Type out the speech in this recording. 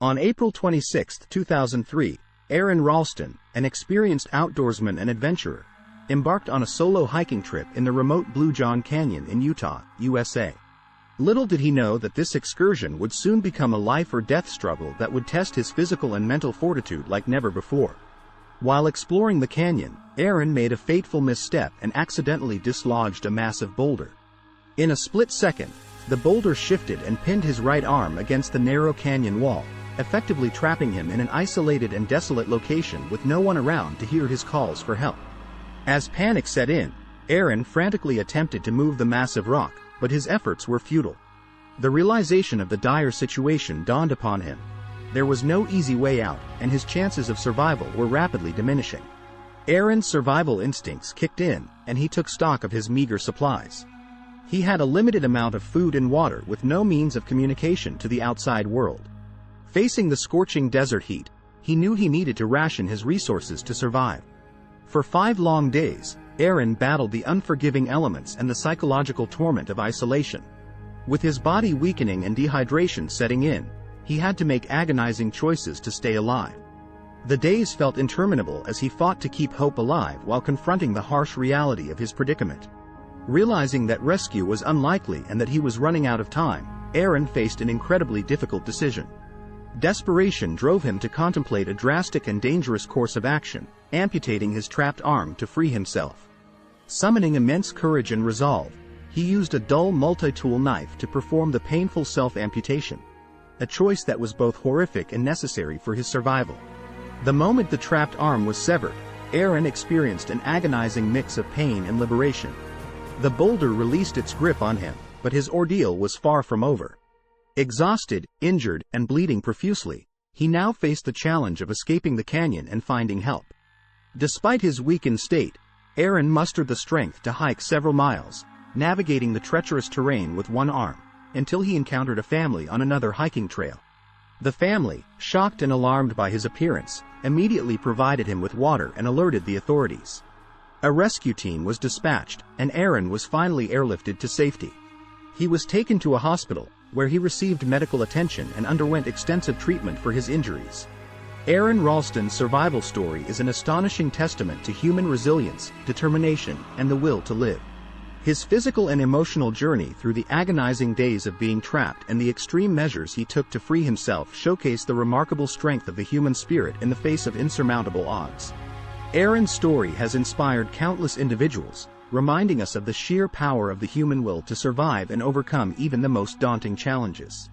On April 26, 2003, Aron Ralston, an experienced outdoorsman and adventurer, embarked on a solo hiking trip in the remote Blue John Canyon in Utah, USA. Little did he know that this excursion would soon become a life-or-death struggle that would test his physical and mental fortitude like never before. While exploring the canyon, Aron made a fateful misstep and accidentally dislodged a massive boulder. In a split second, the boulder shifted and pinned his right arm against the narrow canyon wall, effectively trapping him in an isolated and desolate location with no one around to hear his calls for help. As panic set in, Aron frantically attempted to move the massive rock, but his efforts were futile. The realization of the dire situation dawned upon him. There was no easy way out, and his chances of survival were rapidly diminishing. Aron's survival instincts kicked in, and he took stock of his meager supplies. He had a limited amount of food and water with no means of communication to the outside world. Facing the scorching desert heat, he knew he needed to ration his resources to survive. For 5 long days, Aron battled the unforgiving elements and the psychological torment of isolation. With his body weakening and dehydration setting in, he had to make agonizing choices to stay alive. The days felt interminable as he fought to keep hope alive while confronting the harsh reality of his predicament. Realizing that rescue was unlikely and that he was running out of time, Aron faced an incredibly difficult decision. Desperation drove him to contemplate a drastic and dangerous course of action, amputating his trapped arm to free himself. Summoning immense courage and resolve, he used a dull multi-tool knife to perform the painful self-amputation, a choice that was both horrific and necessary for his survival. The moment the trapped arm was severed, Aron experienced an agonizing mix of pain and liberation. The boulder released its grip on him, but his ordeal was far from over. Exhausted, injured, and bleeding profusely, he now faced the challenge of escaping the canyon and finding help. Despite his weakened state, Aron mustered the strength to hike several miles, navigating the treacherous terrain with one arm, until he encountered a family on another hiking trail. The family, shocked and alarmed by his appearance, immediately provided him with water and alerted the authorities. A rescue team was dispatched, and Aron was finally airlifted to safety. He was taken to a hospital, where he received medical attention and underwent extensive treatment for his injuries. Aron Ralston's survival story is an astonishing testament to human resilience, determination, and the will to live. His physical and emotional journey through the agonizing days of being trapped and the extreme measures he took to free himself showcase the remarkable strength of the human spirit in the face of insurmountable odds. Aron's story has inspired countless individuals, reminding us of the sheer power of the human will to survive and overcome even the most daunting challenges.